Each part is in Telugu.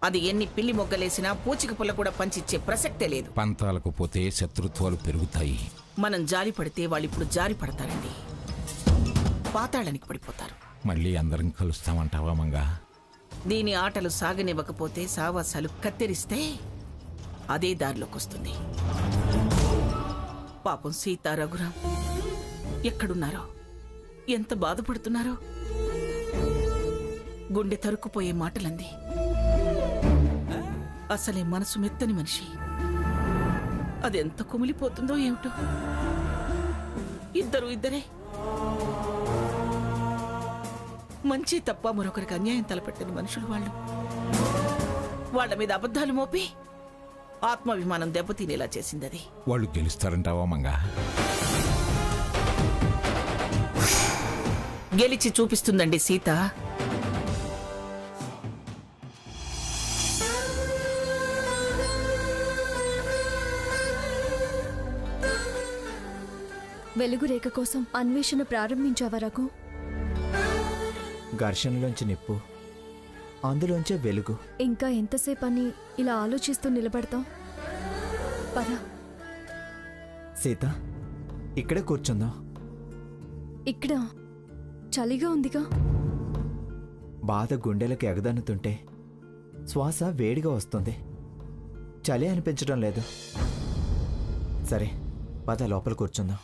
అది ఎన్ని పిల్లి మొగ్గలేసినా పూచిక పుల్ల కూడా పంచిచ్చే ప్రసక్తే లేదు. పంతాలకు పోతే శత్రుత్వాలు పెరుగుతాయి. మనం జారి పడితే వాళ్ళిప్పుడు జారి పడతారండి, పాతాళానికి పడిపోతారు. మళ్ళీ అందరం కలుస్తామంటావా మంగా? దీని ఆటలు సాగనివ్వకపోతే సావాసాలు కత్తెరిస్తే అదే దారిలోకి వస్తుంది. పాపం సీత రఘురాం ఎక్కడున్నారో, ఎంత బాధపడుతున్నారో. గుండె తరుక్కుపోయే మాటలంది. అసలే మనసు మెత్తని మనిషి, అదెంత కుమిలిపోతుందో ఏమిటో. ఇద్దరే మంచి తప్ప మరొకరికి అన్యాయం తలపెట్టని మనుషులు వాళ్ళు. వాళ్ళ మీద అబద్ధాలు మోపి ఆత్మాభిమానం దెబ్బతినేలా చేసింది అది. వాళ్ళు గెలుస్తారంటావా మంగా? గెలిచి చూపిస్తుందండి సీత. వెలుగు రేఖ కోసం అన్వేషణ ప్రారంభించావా రఘు? ఘర్షణలోంచి నిప్పు, అందులోంచే వెలుగు. ఇంకా ఎంతసేపు అని ఇలా ఆలోచిస్తూ నిలబడతాం? పద. సీత, ఇక్కడే కూర్చుందాం. ఇక్కడ చలిగా ఉందిగా. బాధ గుండెలకు ఎగదన్నుతుంటే శ్వాస వేడిగా వస్తుంది, చలి అనిపించడం లేదు. సరే పద, లోపల కూర్చుందాం.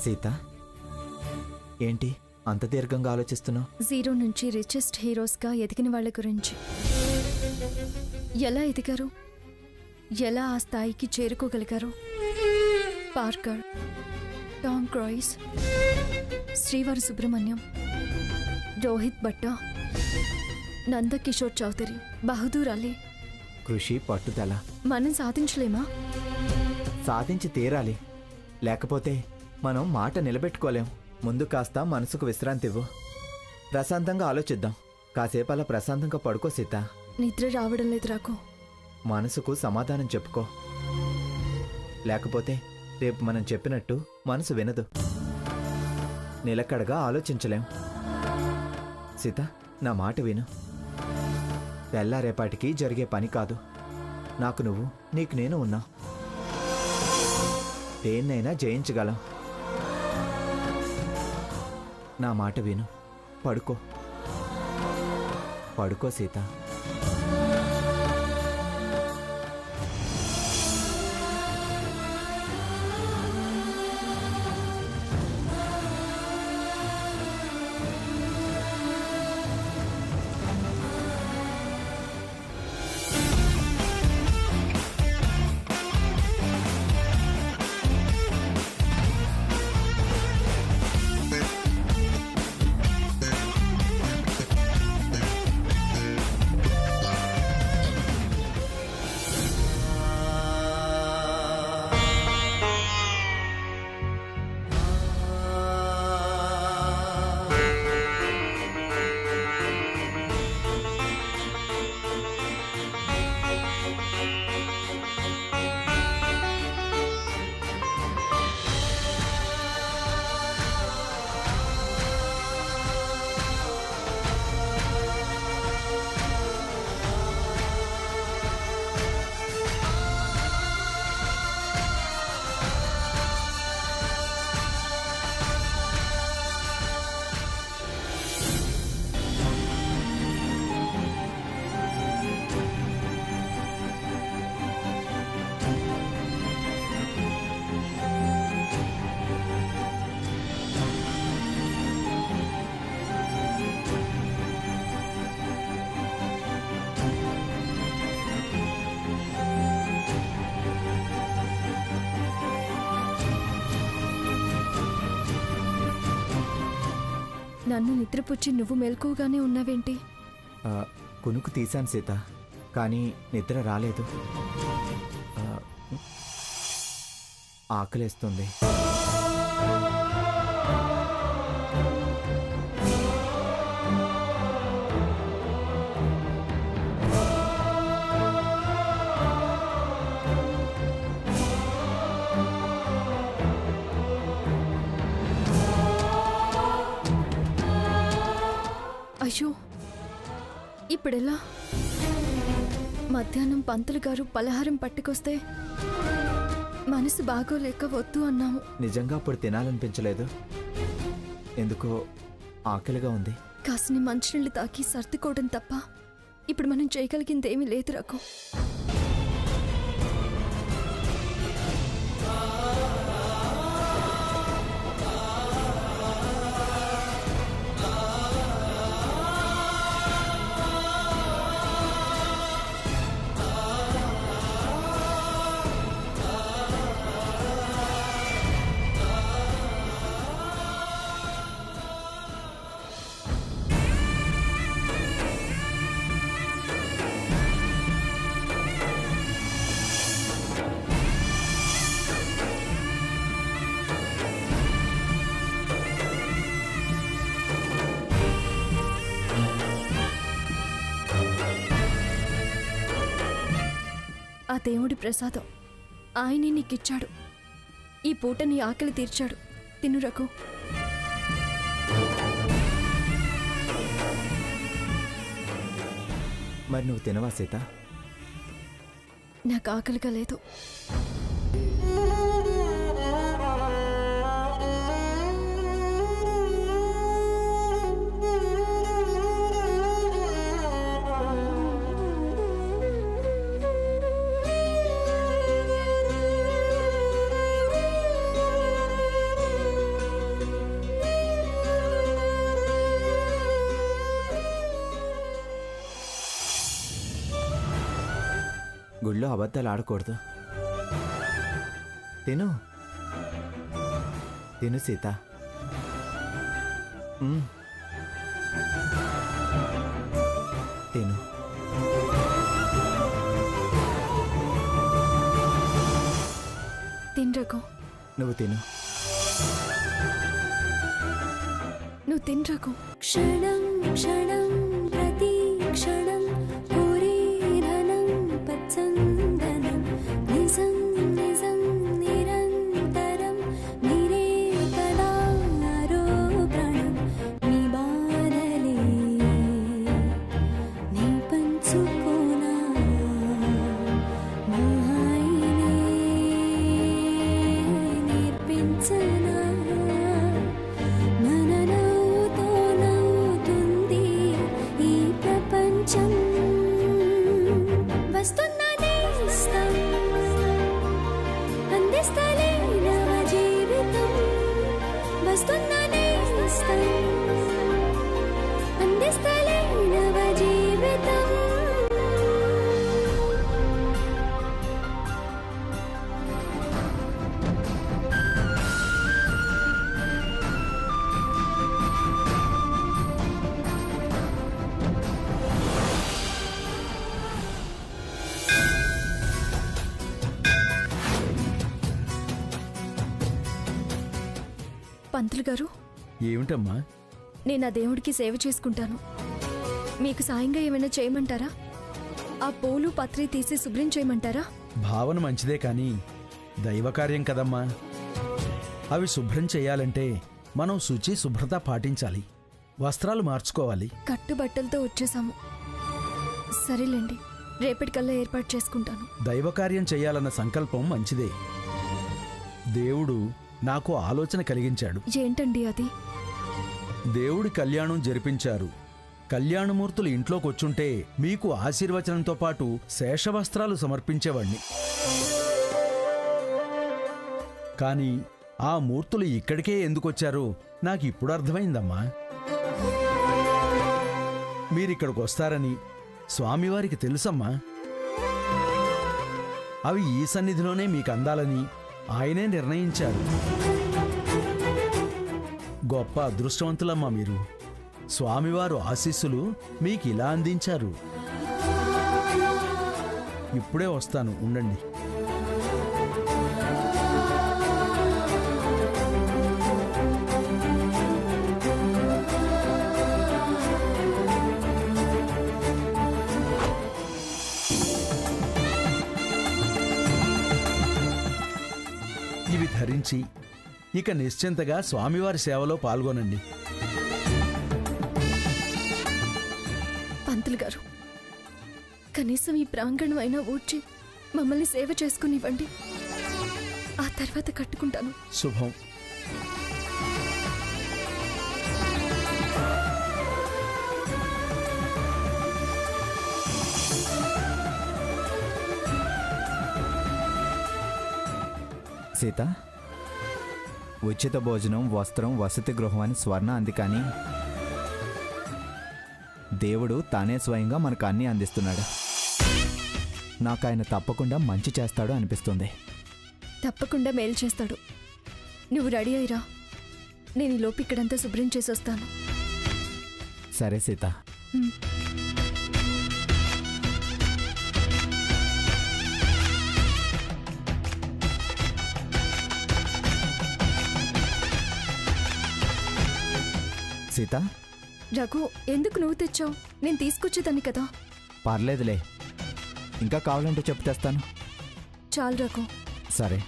సీత, ఏంటి అంత దీర్ఘంగా ఆలోచిస్తున్నావు? జీరో నుంచి రిచెస్ట్ హీరోస్గా ఎదిగిన వాళ్ళ గురించి. ఎలా ఎదిగారు, ఎలా ఆ స్థాయికి చేరుకోగలిగారు? పార్కర్, టామ్ క్రూయిజ్, శ్రీవారి సుబ్రహ్మణ్యం, రోహిత్ భట్టా, నందకిషోర్ చౌదరి, బహదూర్ అలీ. కృషి, పట్టుదల. మనం సాధించలేమా? సాధించి తీరాలి, లేకపోతే మనం మాట నిలబెట్టుకోలేం. ముందు కాస్త మనసుకు విశ్రాంతి ఇవ్వు, ప్రశాంతంగా ఆలోచిద్దాం. కాసేపు అలా ప్రశాంతంగా పడుకో సీత. నిద్ర రావడం లేదు రాకు. మనసుకు సమాధానం చెప్పుకో, లేకపోతే రేపు మనం చెప్పినట్టు మనసు వినదు, నిలకడగా ఆలోచించలేం. సీత, నా మాట విను. తెల్లారేపాటికి జరిగే పని కాదు. నాకు నువ్వు, నీకు నేను ఉన్నా. దేన్నైనా జయించగలం. నా మాట విను, పడుకో. పడుకో సీత. నన్ను నిద్రపుచ్చి నువ్వు మెలకుగానే ఉన్నావేంటి? కునుకు తీశాను సీత. కానీ నిద్ర రాలేదు. ఆకలేస్తుంది. అయ్యో, ఇప్పుడెలా? మధ్యాహ్నం పంతులు గారు పలహారం పట్టుకొస్తే మనసు బాగోలేక వద్దు అన్నాము. నిజంగా అప్పుడు తినాలనిపించలేదు, ఎందుకో ఆకలిగా ఉంది. కాసిని మంచినీళ్ళు తాకి సర్దుకోవడం తప్ప ఇప్పుడు మనం చేయగలిగిందేమీ లేదు రఘు. ఆ దేవుడి ప్రసాదం ఆయనే నీకిచ్చాడు. ఈ పూట నీ ఆకలి తీర్చాడు. తిను రఘు. మరి నువ్వు తినవా సీత? నాకు ఆకలిగా లేదు. గుళ్ళో అబద్ధాలు ఆడకూడదు. తిను తిను సీత. తిను. తిను రఘు. నువ్వు తిను. నువ్వు తిను రఘు. క్షణం క్షణం ప్రతి క్షణం పూరీధనం పచ్చందనం నిజం నిజం నిరంతరం మీరే కదా ఆరోపణం మీ బాధలే నీ పంచుకోనా మా హాయినే నేర్పించనా మననవుతో నవ్వుతుంది ఈ ప్రపంచం వస్తున్నదే ఇష్టం అందిస్తలే నవ జీవితం వస్తున్నదే ఇష్టం అందిస్తలే నవ జీవితం పంతులు గారు, ఏమిటమ్మా? నేను ఆ దేవుడికి సేవ చేసుకుంటాను. మీకు సాయంగా ఏమైనా చేయమంటారా? ఆ పూలు పత్రి తీసి శుభ్రం చేయమంటారా? భావన మంచిదే కానీ దైవకార్యం కదమ్మా. అవి శుభ్రం చేయాలంటే మనం శుచి శుభ్రత పాటించాలి, వస్త్రాలు మార్చుకోవాలి. కట్టుబట్టలతో వచ్చేసాము. సరేలేండి, రేపటికల్లా ఏర్పాటు చేసుకుంటాను. దైవకార్యం చేయాలన్న సంకల్పం మంచిదే. దేవుడు నాకు ఆలోచన కలిగించాడు. ఏంటండి అది? దేవుడి కళ్యాణం జరిపించారు. కళ్యాణమూర్తులు ఇంట్లోకొచ్చుంటే మీకు ఆశీర్వచనంతో పాటు శేషవస్త్రాలు సమర్పించేవాణ్ణి. కానీ ఆ మూర్తులు ఇక్కడికే ఎందుకొచ్చారో నాకు ఇప్పుడు అర్థమైందమ్మా. మీరిక్కడికి వస్తారని స్వామివారికి తెలుసమ్మా. అవి ఈ సన్నిధిలోనే మీకు అందాలని ఆయనే నిర్ణయించారు. గొప్ప అదృష్టవంతులమ్మా మీరు. స్వామివారు ఆశీస్సులు మీకిలా అందించారు. ఇప్పుడే వస్తాను, ఉండండి. ఇవి ధరించి ఇక నిశ్చింతగా స్వామివారి సేవలో పాల్గొనండి. పంతులు గారు, కనీసం ఈ ప్రాంగణం అయినా ఊడ్చి మమ్మల్ని సేవ చేసుకునివ్వండి. ఆ తర్వాత కట్టుకుంటాను. శుభం. సీత, ఉచిత భోజనం, వస్త్రం, వసతి గృహం అని స్వర్ణ అంది, కానీ దేవుడు తానే స్వయంగా మనకు అన్నీ అందిస్తున్నాడు. నాకు ఆయన తప్పకుండా మంచి చేస్తాడు అనిపిస్తుంది. తప్పకుండా మేలు చేస్తాడు. నువ్వు రెడీ అయ్యిరా, నేను ఈ లోపు ఇక్కడంతా శుభ్రం చేసి వస్తాను. సరే సీత. సీత, రఘు, ఎందుకు నువ్వు తెచ్చావు? నేను తీసుకొచ్చేదాన్ని కదా. పర్లేదులే, ఇంకా కావాలంటే చెప్పు తెస్తాను. చాలు రఘు. సరే.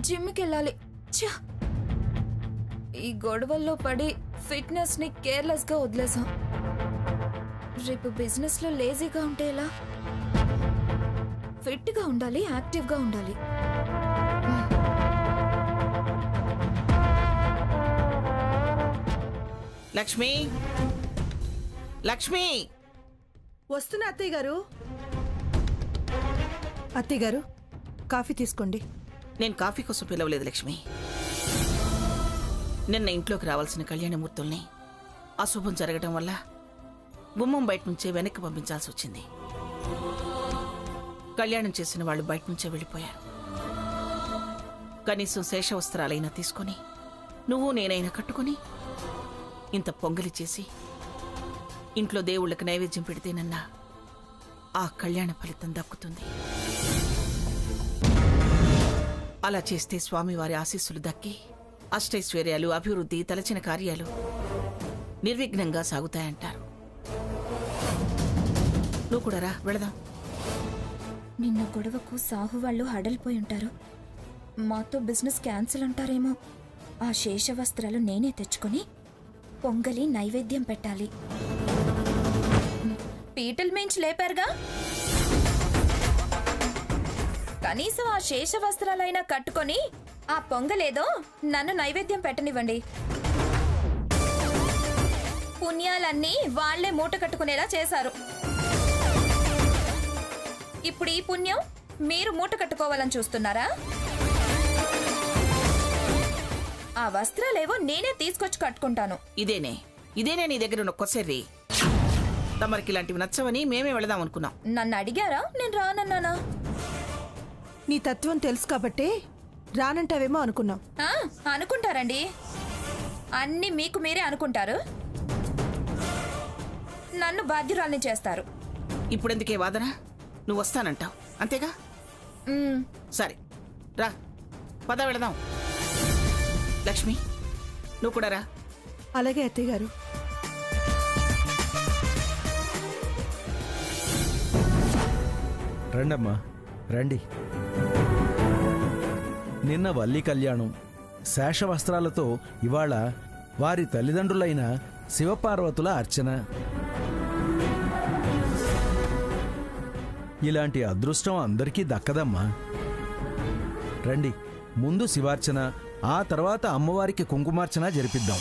జిమ్కి వెళ్ళాలి. ఈ గొడవల్లో పడి ఫిట్నెస్ ని కేర్లెస్ గా వదిలేసాం. రేపు బిజినెస్ లో లేజీగా ఉంటే ఎలా? ఫిట్ గా ఉండాలి, యాక్టివ్ గా ఉండాలి. లక్ష్మి, లక్ష్మి, వస్తున్నా అత్తయ్య గారు. అత్తయ్య గారు, కాఫీ తీసుకోండి. నేను కాఫీ కోసం పిలవలేదు లక్ష్మి. నిన్న ఇంట్లోకి రావాల్సిన కళ్యాణమూర్తుల్ని అశుభం జరగడం వల్ల గుమ్మం బయట నుంచే వెనక్కి పంపించాల్సి వచ్చింది. కళ్యాణం చేసిన వాళ్ళు బయట నుంచే వెళ్ళిపోయారు. కనీసం శేషవస్త్రాలైనా తీసుకొని నువ్వు నేనైనా కట్టుకొని ఇంత పొంగలి చేసి ఇంట్లో దేవుళ్ళకి నైవేద్యం పెడితేనన్నా ఆ కళ్యాణ ఫలితం దక్కుతుంది. అలా చేస్తే స్వామివారి ఆశీస్సులు దక్కి అష్టైశ్వర్యాలు, అభివృద్ధి, తలచిన కార్యాలు నిర్విఘ్నంగా సాగుతాయంటారు. నువ్వు కూడా రా, వెళదాం. నిన్న గొడవకు సాహు వాళ్ళు హడలిపోయి ఉంటారు. మాతో బిజినెస్ క్యాన్సిల్ అంటారేమో. ఆ శేష వస్త్రాలు నేనే తెచ్చుకొని పొంగలి నైవేద్యం పెట్టాలి. పీటల మించి లేపారుగా, కనీసం ఆ శేష వస్త్రాలైనా కట్టుకొని ఆ పొంగలేదో నన్ను నైవేద్యం పెట్టనివ్వండి. పుణ్యాలన్నీ వాళ్లే మూట కట్టుకునేలా చేశారు. ఇప్పుడు ఈ పుణ్యం మీరు మూట కట్టుకోవాలని చూస్తున్నారా? ఆ వస్త్రాలేవో నేనే తీసుకొచ్చి కట్టుకుంటాను. ఇదేనే నీ దగ్గర ఉన్న కొసెర్రి. తమరికి ఇలాంటివి నచ్చవని మేమే వెళదాం అనుకున్నాం. నన్ను అడిగారా? నేను రానన్నానా? నీ తత్వం తెలుసు కాబట్టే రానంటావేమో అనుకున్నాం. అనుకుంటారండి, అన్ని మీకు మీరే అనుకుంటారు. నన్ను బాధ్యురాల్ని చేస్తారు. ఇప్పుడెందుకే వాదన? నువ్వు వస్తానంటావు అంతేగా? సరే రా, పద వెళదాం. లక్ష్మి, నువ్వు కూడా రా. అలాగే అత్తయ్య గారు. రండమ్మా రండి. నిన్న వల్లి కళ్యాణం, శేషవస్త్రాలతో ఇవాళ వారి తల్లిదండ్రులైన శివపార్వతుల అర్చన. ఇలాంటి అదృష్టం అందరికీ దక్కదమ్మా. రండి, ముందు శివార్చన, ఆ తర్వాత అమ్మవారికి కుంకుమార్చన జరిపిద్దాం.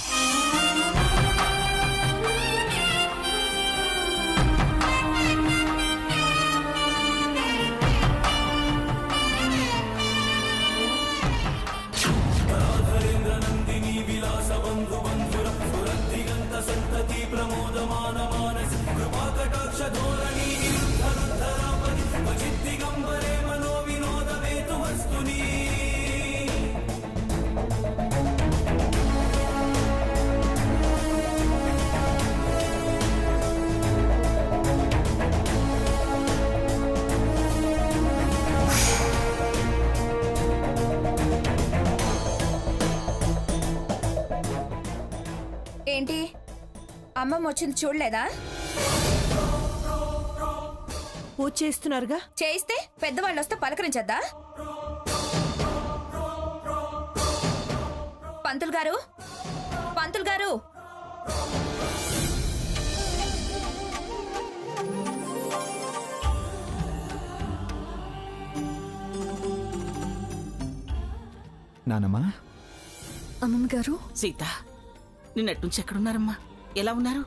ఏంటి, అమ్మమ్మ వచ్చింది చూడలేదా? పూజ చేస్తున్నారుగా. చేయిస్తే పెద్దవాళ్ళు వస్తే పలకరించద్దా? పంతులు గారు, పంతులు గారు, నానమ్మా. అమ్మమ్మ గారు. సీత, నిన్నట్నుంచి ఎక్కడున్నారమ్మా? ఎలా ఉన్నారు?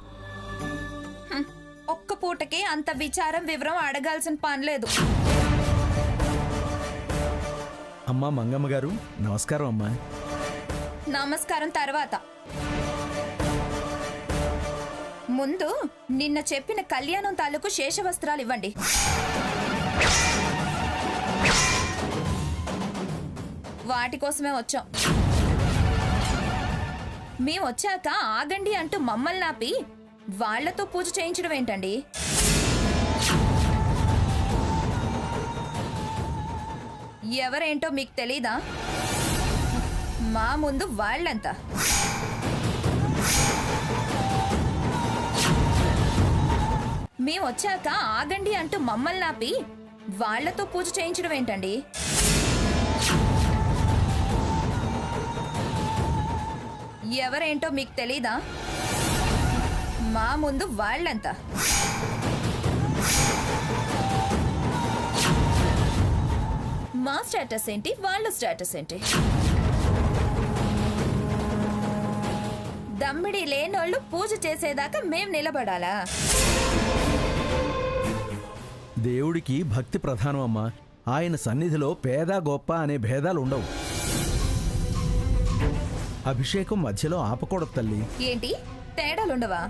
ఒక్క పూటకి అంత విచారం వివరం అడగాల్సిన పనిలేదు. అమ్మా మంగమ్మ గారు, నమస్కారం అమ్మా. నమస్కారం తర్వాత. ముందు నిన్న చెప్పిన కళ్యాణం తాలూకు శేషవస్త్రాలు ఇవ్వండి. వాటి కోసమే వచ్చాం. మేము వచ్చాక ఆగండి అంటూ మమ్మల్ని ఆపి వాళ్లతో పూజ చేయించడం ఏంటండి? ఎవరేంటో మీకు తెలీదా? మా ముందు వాళ్ళంతా. మేము వచ్చాక ఆగండి అంటూ మమ్మల్ని ఆపి వాళ్లతో పూజ చేయించడం ఏంటండి? ఎవరేంటో మీకు తెలీదా? మా ముందు వాళ్ళంతా. మా స్టేటస్ ఏంటి, వాళ్ళ స్టేటస్ ఏంటి? దమ్మిడి లేనోళ్ళు పూజ చేసేదాకా మేం నిలబడాలా? దేవుడికి భక్తి ప్రధానం అమ్మా. ఆయన సన్నిధిలో పేద గొప్ప అనే భేదాలు ఉండవు. అభిషేకం మధ్యలో ఆపకూడదు తల్లి. ఏంటి తేడాలుండవా?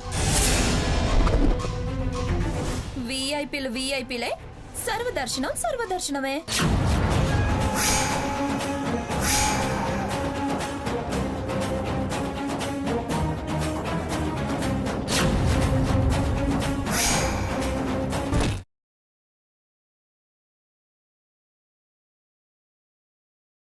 వీఐపీలు వీఐపీలే, సర్వదర్శనం సర్వదర్శనమే.